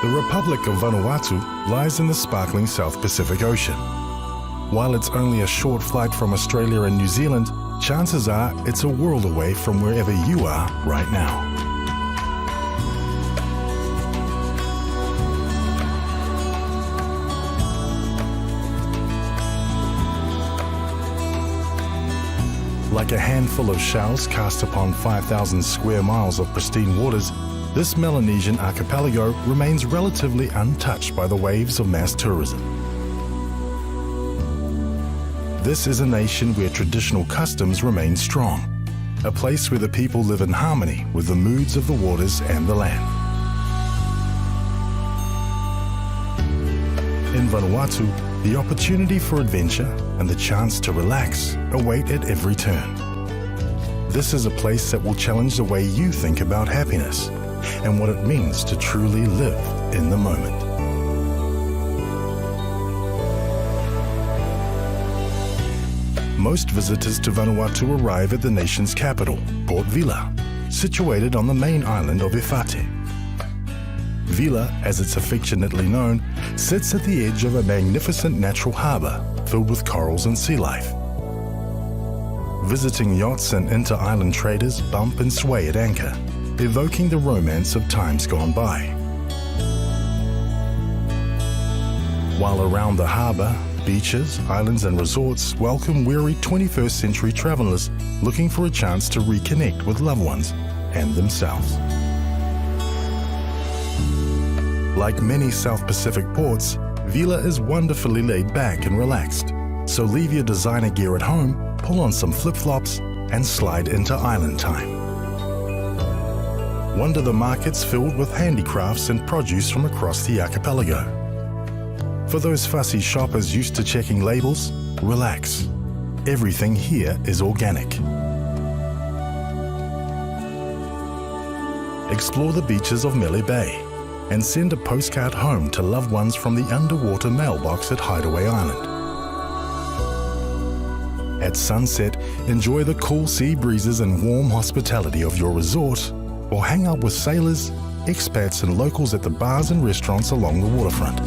The Republic of Vanuatu lies in the sparkling South Pacific Ocean. While it's only a short flight from Australia and New Zealand, chances are it's a world away from wherever you are right now. Like a handful of shells cast upon 5,000 square miles of pristine waters, this Melanesian archipelago remains relatively untouched by the waves of mass tourism. This is a nation where traditional customs remain strong, a place where the people live in harmony with the moods of the waters and the land. In Vanuatu, the opportunity for adventure and the chance to relax await at every turn. This is a place that will challenge the way you think about happiness and what it means to truly live in the moment. Most visitors to Vanuatu arrive at the nation's capital, Port Vila, situated on the main island of Efate. Vila, as it's affectionately known, sits at the edge of a magnificent natural harbour filled with corals and sea life. Visiting yachts and inter-island traders bump and sway at anchor, evoking the romance of times gone by. While around the harbour, beaches, islands and resorts welcome weary 21st century travellers looking for a chance to reconnect with loved ones and themselves. Like many South Pacific ports, Vila is wonderfully laid back and relaxed, so leave your designer gear at home, pull on some flip-flops and slide into island time. Wander the markets filled with handicrafts and produce from across the archipelago. For those fussy shoppers used to checking labels, relax. Everything here is organic. Explore the beaches of Mele Bay and send a postcard home to loved ones from the underwater mailbox at Hideaway Island. At sunset, enjoy the cool sea breezes and warm hospitality of your resort, or hang out with sailors, expats and locals at the bars and restaurants along the waterfront.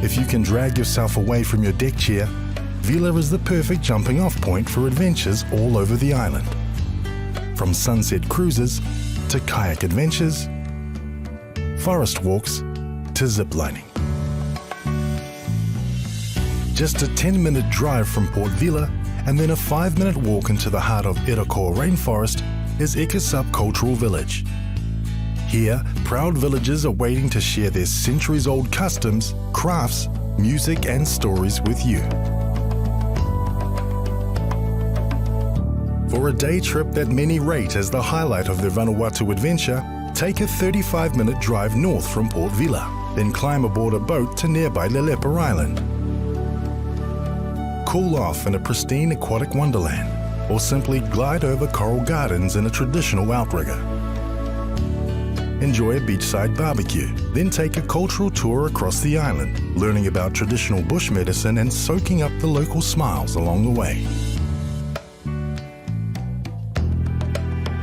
If you can drag yourself away from your deck chair, Vila is the perfect jumping off point for adventures all over the island. From sunset cruises to kayak adventures, forest walks to ziplining. Just a 10-minute drive from Port Vila and then a 5-minute walk into the heart of Iroquois rainforest is Ikasup Cultural Village. Here, proud villagers are waiting to share their centuries-old customs, crafts, music and stories with you. For a day trip that many rate as the highlight of their Vanuatu adventure, take a 35-minute drive north from Port Vila, then climb aboard a boat to nearby Lelepa Island. Cool off in a pristine aquatic wonderland, or simply glide over coral gardens in a traditional outrigger. Enjoy a beachside barbecue, then take a cultural tour across the island, learning about traditional bush medicine and soaking up the local smiles along the way.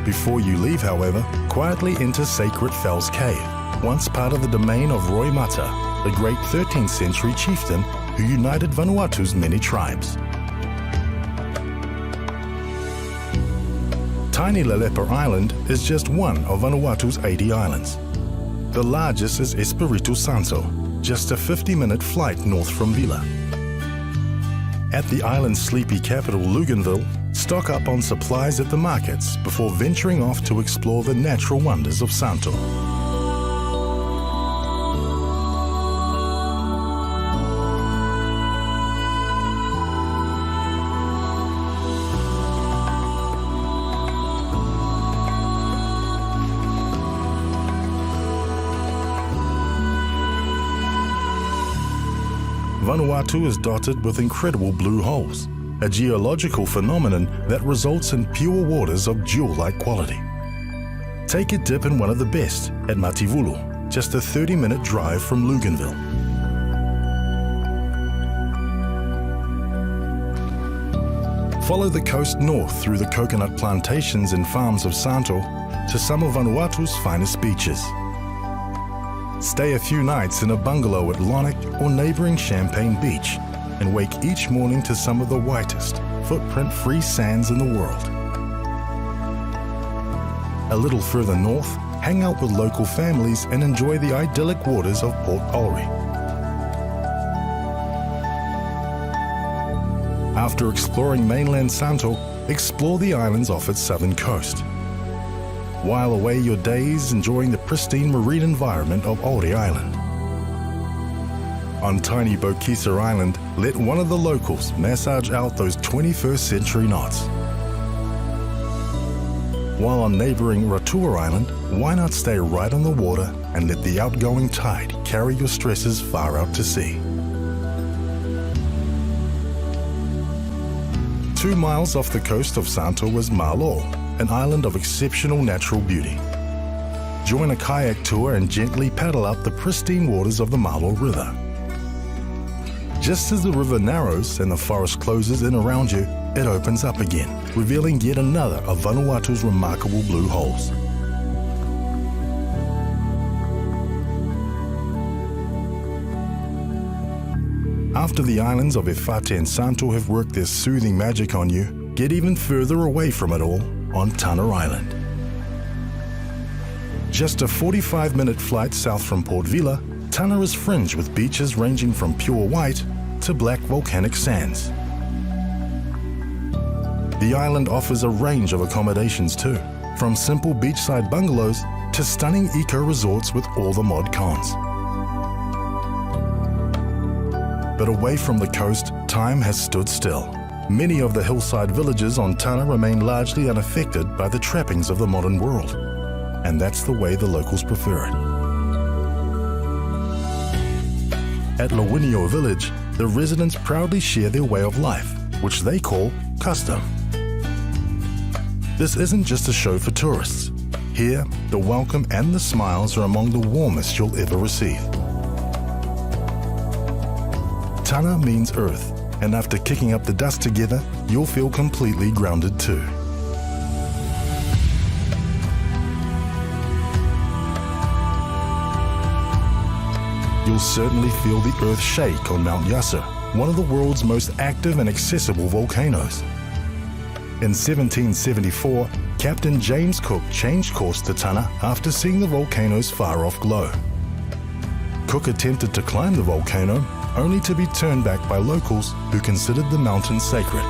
Before you leave, however, quietly enter Sacred Fells Cave, once part of the domain of Roy Mata, the great 13th century chieftain who united Vanuatu's many tribes. Tiny Lelepa Island is just one of Vanuatu's 80 islands. The largest is Espiritu Santo, just a 50-minute flight north from Vila. At the island's sleepy capital, Luganville, stock up on supplies at the markets before venturing off to explore the natural wonders of Santo. Vanuatu is dotted with incredible blue holes, a geological phenomenon that results in pure waters of jewel-like quality. Take a dip in one of the best at Mativulu, just a 30-minute drive from Luganville. Follow the coast north through the coconut plantations and farms of Santo to some of Vanuatu's finest beaches. Stay a few nights in a bungalow at Lonick or neighbouring Champagne Beach and wake each morning to some of the whitest, footprint-free sands in the world. A little further north, hang out with local families and enjoy the idyllic waters of Port Olry. After exploring mainland Santo, explore the islands off its southern coast. While away your days enjoying the pristine marine environment of Aori Island. On tiny Bokisa Island, let one of the locals massage out those 21st century knots. While on neighbouring Rotorua Island, why not stay right on the water and let the outgoing tide carry your stresses far out to sea. 2 miles off the coast of Santo is Malo, an island of exceptional natural beauty. Join a kayak tour and gently paddle up the pristine waters of the Malo River. Just as the river narrows and the forest closes in around you, it opens up again, revealing yet another of Vanuatu's remarkable blue holes. After the islands of Efate and Santo have worked their soothing magic on you, get even further away from it all on Tana Island. Just a 45-minute flight south from Port Vila, Tana is fringed with beaches ranging from pure white to black volcanic sands. The island offers a range of accommodations too, from simple beachside bungalows to stunning eco-resorts with all the mod cons. But away from the coast, time has stood still. Many of the hillside villages on Tana remain largely unaffected by the trappings of the modern world. And that's the way the locals prefer it. At Lawinio Village, the residents proudly share their way of life, which they call custom. This isn't just a show for tourists. Here, the welcome and the smiles are among the warmest you'll ever receive. Tana means earth, and after kicking up the dust together, you'll feel completely grounded too. You'll certainly feel the earth shake on Mount Yasser, one of the world's most active and accessible volcanoes. In 1774, Captain James Cook changed course to Tana after seeing the volcano's far-off glow. Cook attempted to climb the volcano, only to be turned back by locals who considered the mountain sacred.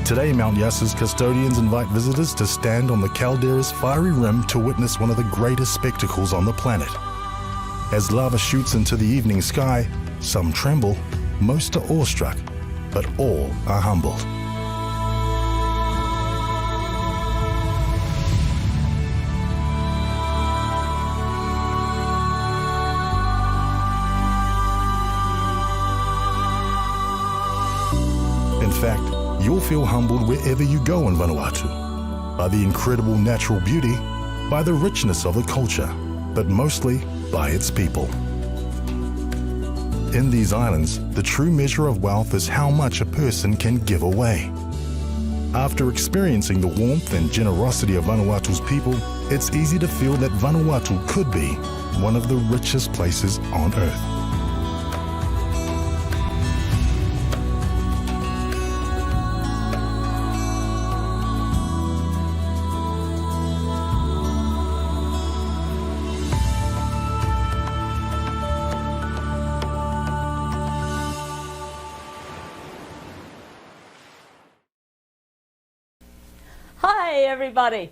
Today, Mount Yasser's custodians invite visitors to stand on the caldera's fiery rim to witness one of the greatest spectacles on the planet. As lava shoots into the evening sky, some tremble, most are awestruck, but all are humbled. In fact, you'll feel humbled wherever you go in Vanuatu, by the incredible natural beauty, by the richness of the culture, but mostly by its people. In these islands, the true measure of wealth is how much a person can give away. After experiencing the warmth and generosity of Vanuatu's people, it's easy to feel that Vanuatu could be one of the richest places on Earth. Hi everybody!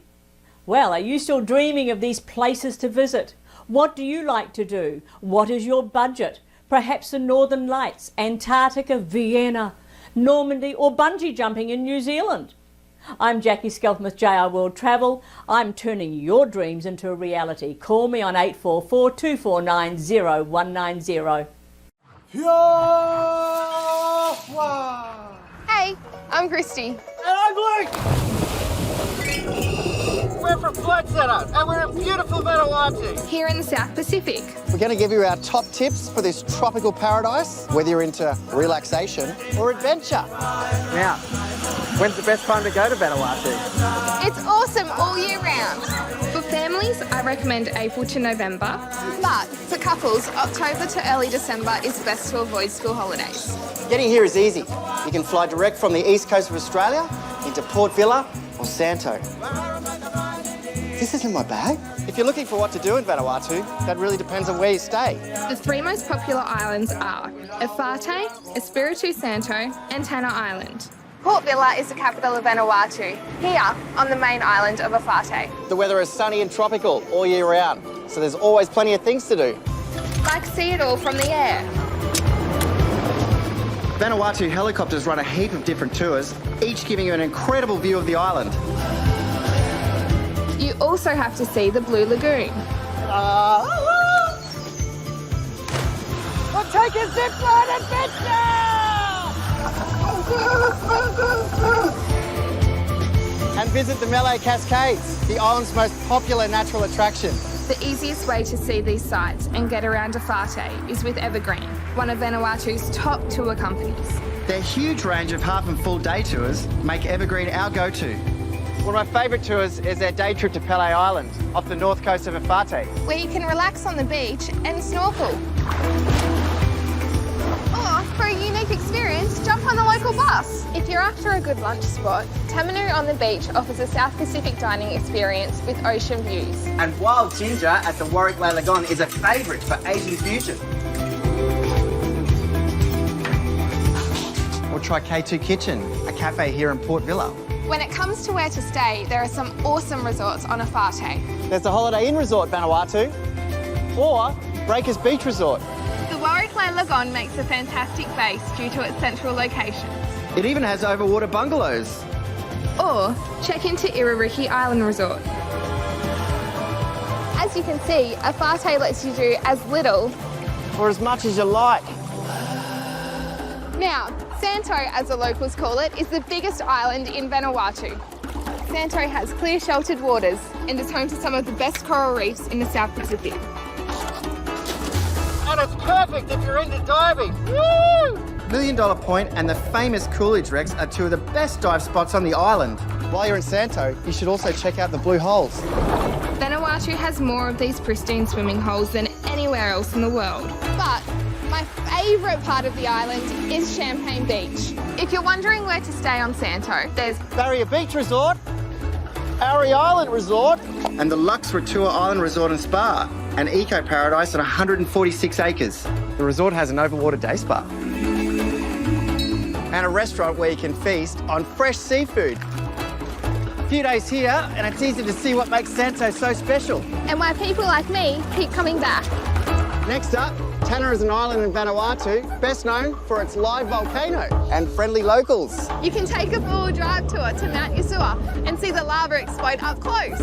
Well, are you still dreaming of these places to visit? What do you like to do? What is your budget? Perhaps the Northern Lights, Antarctica, Vienna, Normandy or bungee jumping in New Zealand? I'm Jackie Skelton with JR World Travel. I'm turning your dreams into a reality. Call me on 844 249 0190. Hey, I'm Christy. And I'm Luke. We're from Flight Centre, and we're in beautiful Vanuatu. Here in the South Pacific. We're going to give you our top tips for this tropical paradise, whether you're into relaxation or adventure. Now, when's the best time to go to Vanuatu? It's awesome all year round. For families, I recommend April to November. But for couples, October to early December is best to avoid school holidays. Getting here is easy. You can fly direct from the east coast of Australia into Port Vila or Santo. This isn't my bag. If you're looking for what to do in Vanuatu, that really depends on where you stay. The three most popular islands are Efate, Espiritu Santo and Tanna Island. Port Vila is the capital of Vanuatu, here on the main island of Efate. The weather is sunny and tropical all year round, so there's always plenty of things to do. Like see it all from the air. Vanuatu helicopters run a heap of different tours, each giving you an incredible view of the island. You also have to see the Blue Lagoon. We'll take a zipline adventure! And visit the Malay Cascades, the island's most popular natural attraction. The easiest way to see these sites and get around Efate is with Evergreen, one of Vanuatu's top tour companies. Their huge range of half and full day tours make Evergreen our go-to. One of my favourite tours is their day trip to Pele Island, off the north coast of Efate. Where you can relax on the beach and snorkel. Or, for a unique experience, jump on the local bus. If you're after a good lunch spot, Tamanu on the beach offers a South Pacific dining experience with ocean views. And Wild Ginger at the Warwick Lagoon is a favourite for Asian fusion. Or try K2 Kitchen, a cafe here in Port Vila. When it comes to where to stay, there are some awesome resorts on Efate. There's the Holiday Inn Resort, Vanuatu, or Breakers Beach Resort. The Warwick Lagoon makes a fantastic base due to its central location. It even has overwater bungalows. Or check into Iririki Island Resort. As you can see, Efate lets you do as little or as much as you like. Now, Santo, as the locals call it, is the biggest island in Vanuatu. Santo has clear sheltered waters and is home to some of the best coral reefs in the South Pacific. And it's perfect if you're into diving. Woo! Million Dollar Point and the famous Coolidge Wrecks are two of the best dive spots on the island. While you're in Santo, you should also check out the Blue Holes. Vanuatu has more of these pristine swimming holes than anywhere else in the world. But my favourite part of the island is Champagne Beach. If you're wondering where to stay on Santo, there's Barrier Beach Resort, Ari Island Resort, and the Lux Rotua Island Resort and Spa, an eco-paradise on 146 acres. The resort has an overwater day spa. And a restaurant where you can feast on fresh seafood. A few days here, and it's easy to see what makes Santo so special. and why people like me keep coming back. Next up, Tanna is an island in Vanuatu, best known for its live volcano and friendly locals. You can take a four-wheel drive tour to Mount Yasua and see the lava explode up close.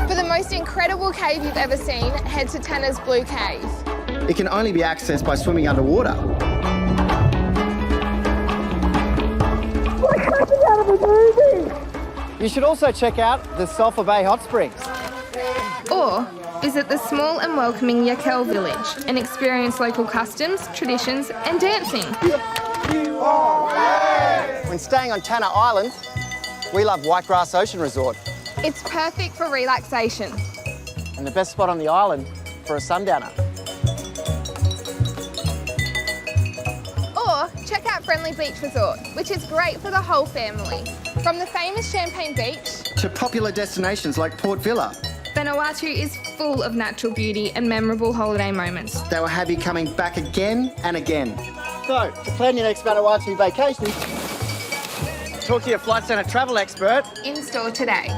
For the most incredible cave you've ever seen, head to Tanna's Blue Cave. It can only be accessed by swimming underwater. You should also check out the Sulphur Bay Hot Springs. Or visit the small and welcoming Yakel village and experience local customs, traditions and dancing. When staying on Tanna Island, we love Whitegrass Ocean Resort. It's perfect for relaxation. And the best spot on the island for a sundowner. Or check out Friendly Beach Resort, which is great for the whole family. From the famous Champagne Beach To popular destinations like Port Vila. Vanuatu is full of natural beauty and memorable holiday moments. They will have you coming back again and again. So, to plan your next Vanuatu vacation, talk to your Flight Centre travel expert. In store today.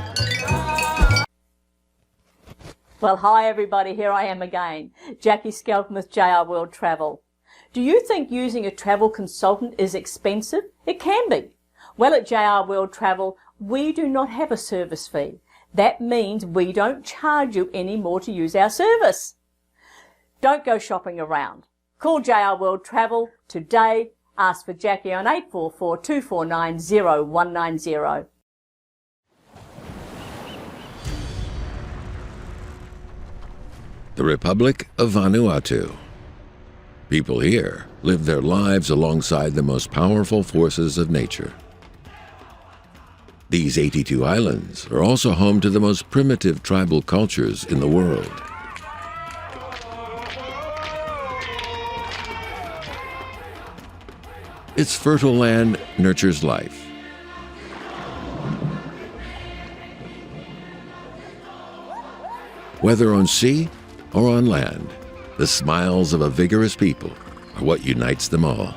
Well, hi everybody, here I am again, Jackie Skelton with JR World Travel. Do you think using a travel consultant is expensive? It can be. Well, at JR World Travel, we do not have a service fee. That means we don't charge you any more to use our service. Don't go shopping around. Call JR World Travel today. Ask for Jackie on 844 249 0190. the Republic of Vanuatu. People here live their lives alongside the most powerful forces of nature. These 82 islands are also home to the most primitive tribal cultures in the world. Its fertile land nurtures life. Whether on sea or on land, the smiles of a vigorous people are what unites them all.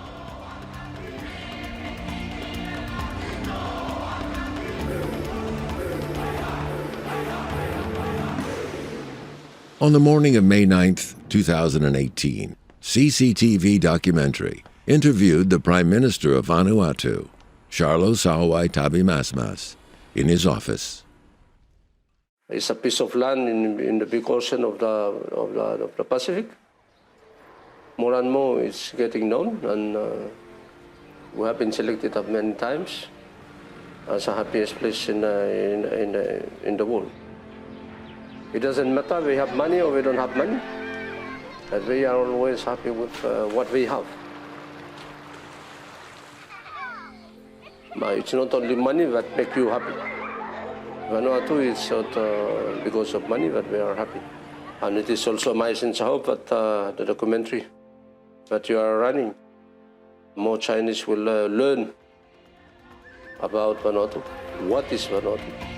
On the morning of May 9th, 2018, CCTV documentary interviewed the Prime Minister of Vanuatu, Charlo Sauai Tabimasmas, in his office. It's a piece of land in the big ocean of the Pacific. More and more it's getting known, and we have been selected many times as the happiest place in the world. It doesn't matter we have money or we don't have money, but we are always happy with what we have. But it's not only money that makes you happy. Vanuatu is not because of money that we are happy. And it is also my sincere hope that the documentary that you are running, more Chinese will learn about Vanuatu. What is Vanuatu?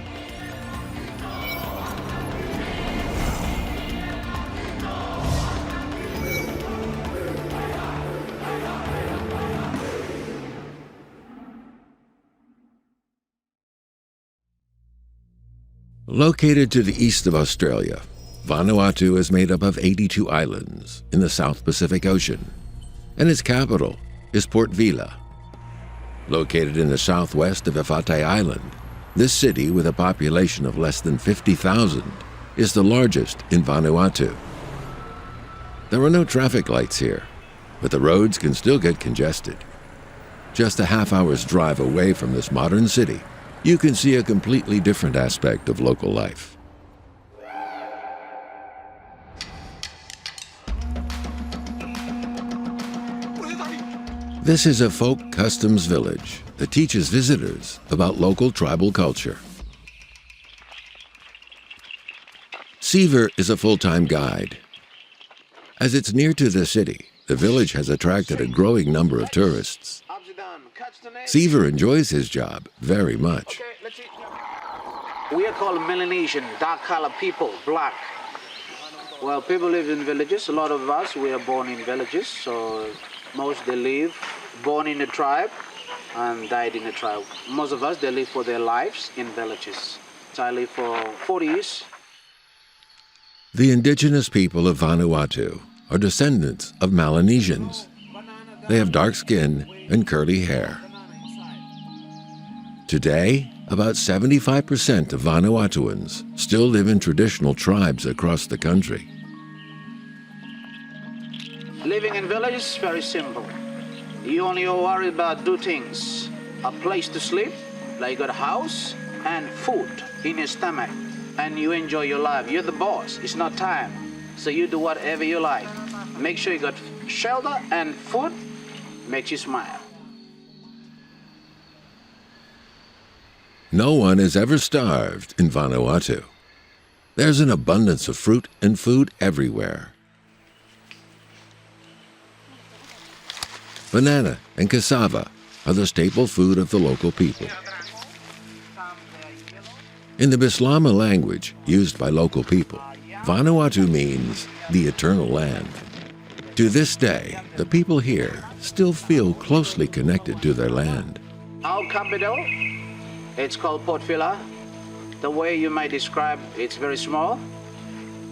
Located to the east of Australia, Vanuatu is made up of 82 islands in the South Pacific Ocean, and its capital is Port Vila. Located in the southwest of Efate Island, this city, with a population of less than 50,000, is the largest in Vanuatu. There are no traffic lights here, but the roads can still get congested. Just a half-hour's drive away from this modern city, you can see a completely different aspect of local life. This is a folk customs village that teaches visitors about local tribal culture. Seaver is a full-time guide. As it's near to the city, the village has attracted a growing number of tourists. Seaver enjoys his job very much. We are called Melanesian, dark-colored people, black. Well, people live in villages. A lot of us, we are born in villages, so most they live, born in a tribe and died in a tribe. Most of us, they live for their lives in villages. So I live for 40 years. The indigenous people of Vanuatu are descendants of Melanesians. They have dark skin and curly hair. Today, about 75% of Vanuatuans still live in traditional tribes across the country. Living in villages is very simple. You only worry about two things: a place to sleep, like you got a house, and food in your stomach. And you enjoy your life. You're the boss. It's not time. So you do whatever you like. Make sure you got shelter and food. Makes you smile. No one is ever starved in Vanuatu. There's an abundance of fruit and food everywhere. Banana and cassava are the staple food of the local people. In the Bislama language used by local people, Vanuatu means the eternal land. To this day, the people here still feel closely connected to their land. Our capital, it's called Port Vila. The way you might describe, it's very small,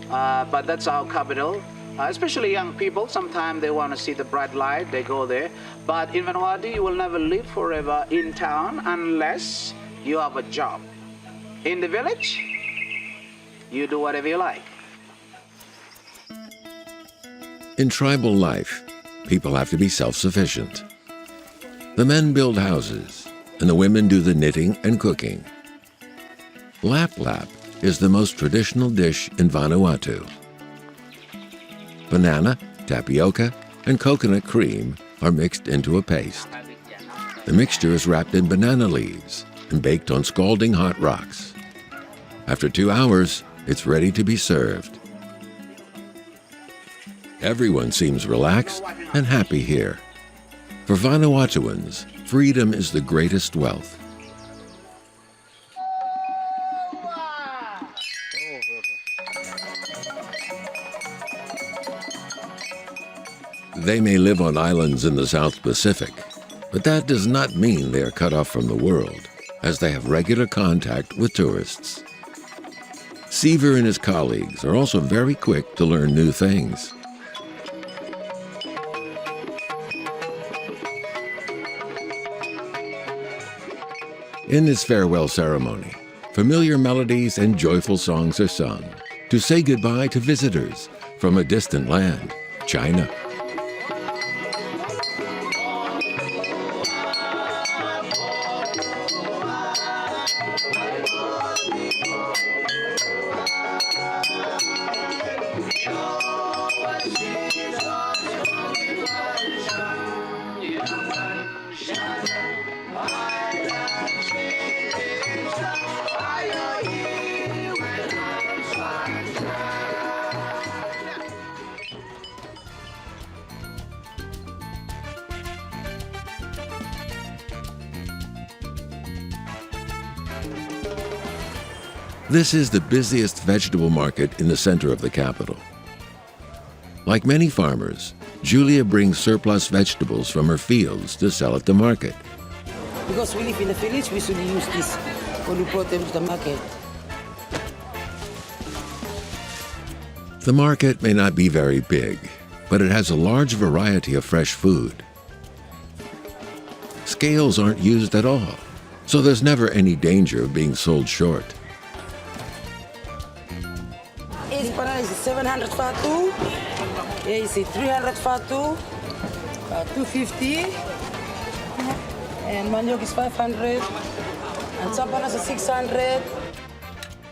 but that's our capital. Especially young people, sometimes they want to see the bright light, they go there. But in Vanuatu, you will never live forever in town unless you have a job. In the village, you do whatever you like. In tribal life, people have to be self-sufficient. The men build houses, and the women do the knitting and cooking. Lap-lap is the most traditional dish in Vanuatu. banana, tapioca, and coconut cream are mixed into a paste. The mixture is wrapped in banana leaves and baked on scalding hot rocks. After 2 hours, it's ready to be served. Everyone seems relaxed and happy here. For Vanuatuans, freedom is the greatest wealth. They may live on islands in the South Pacific, but that does not mean they are cut off from the world, as they have regular contact with tourists. Seaver and his colleagues are also very quick to learn new things. In this farewell ceremony, familiar melodies and joyful songs are sung to say goodbye to visitors from a distant land, China. This is the busiest vegetable market in the center of the capital. Like many farmers, Julia brings surplus vegetables from her fields to sell at the market. Because we live in the village, we should use this when we brought them to the market. The market may not be very big, but it has a large variety of fresh food. Scales aren't used at all, so there's never any danger of being sold short. This banana is 700 fatu. Here is 300 fatu, 250, and manioc is 500, and some bananas are 600.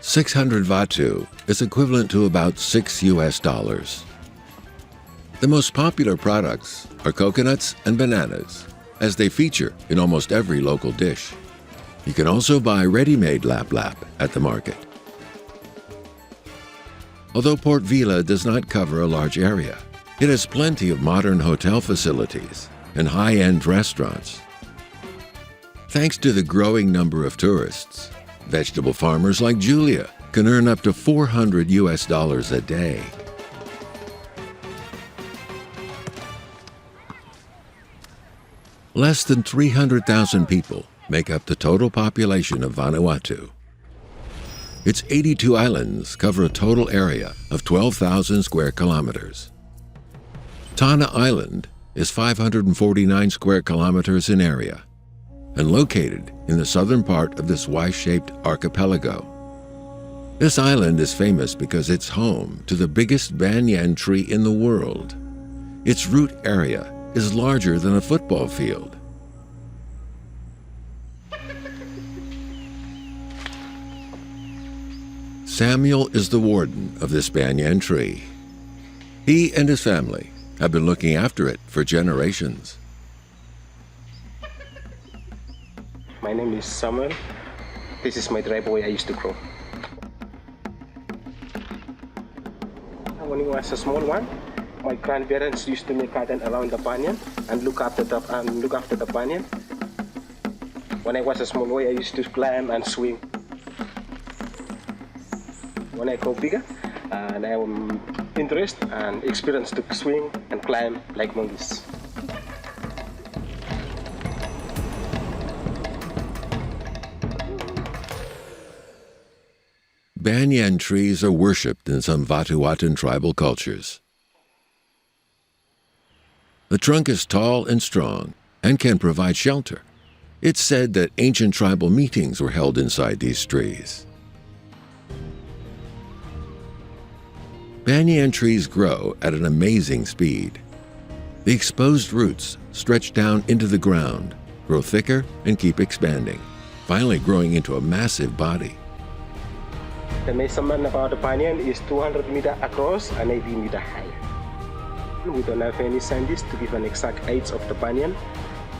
600 Vanuatu is equivalent to about $6 US. The most popular products are coconuts and bananas, as they feature in almost every local dish. You can also buy ready-made lap-lap at the market. Although Port Vila does not cover a large area, it has plenty of modern hotel facilities and high-end restaurants. Thanks to the growing number of tourists, vegetable farmers like Julia can earn up to $400 US a day. Less than 300,000 people make up the total population of Vanuatu. Its 82 islands cover a total area of 12,000 square kilometers. Tanna Island is 549 square kilometers in area and located in the southern part of this Y-shaped archipelago. This island is famous because it's home to the biggest banyan tree in the world. Its root area is larger than a football field. Samuel is the warden of this banyan tree. He and his family have been looking after it for generations. My name is Samuel. This is my driveway I used to grow. When I was a small one, my grandparents used to make garden around the banyan and look after the banyan. When I was a small boy, I used to climb and swim. When I grow bigger, and I am interested and experienced to swing and climb like monkeys. Banyan trees are worshipped in some Vanuatuan tribal cultures. The trunk is tall and strong and can provide shelter. It's said that ancient tribal meetings were held inside these trees. Banyan trees grow at an amazing speed. The exposed roots stretch down into the ground, grow thicker, and keep expanding, finally growing into a massive body. The measurement about the banyan is 200 meters across and 80 meters high. We don't have any scientists to give an exact age of the banyan,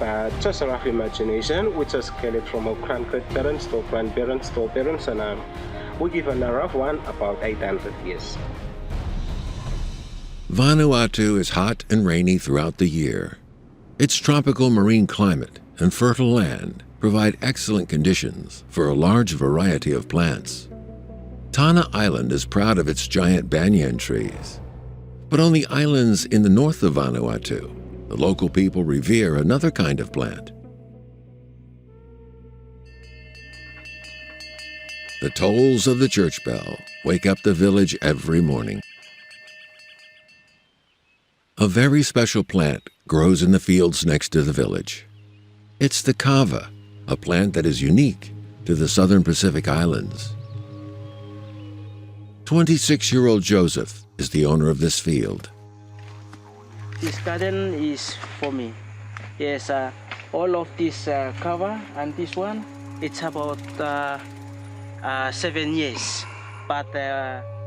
but just a rough imagination. We just scale it from our grandparents to grandparents to parents, and we give a rough one about 800 years. Vanuatu is hot and rainy throughout the year. Its tropical marine climate and fertile land provide excellent conditions for a large variety of plants. Tana Island is proud of its giant banyan trees. But on the islands in the north of Vanuatu, the local people revere another kind of plant. The tolls of the church bell wake up the village every morning. A very special plant grows in the fields next to the village. It's the kava, a plant that is unique to the southern Pacific Islands. 26-year-old Joseph is the owner of this field. This garden is for me. Yes, all of this cover and this one, it's about 7 years. But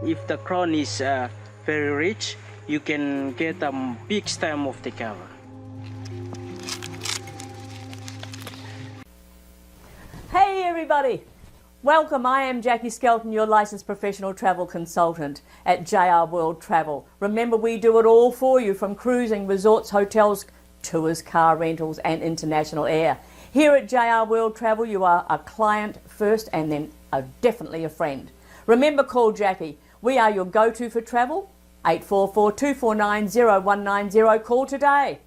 if the crown is very rich, you can get a big stem of the cover. Hey everybody! Welcome, I am Jackie Skelton, your licensed professional travel consultant at JR World Travel. Remember, we do it all for you, from cruising, resorts, hotels, tours, car rentals and international air. Here at JR World Travel, you are a client first and then definitely a friend. Remember, call Jackie. We are your go-to for travel. 844 249 0190. Call today.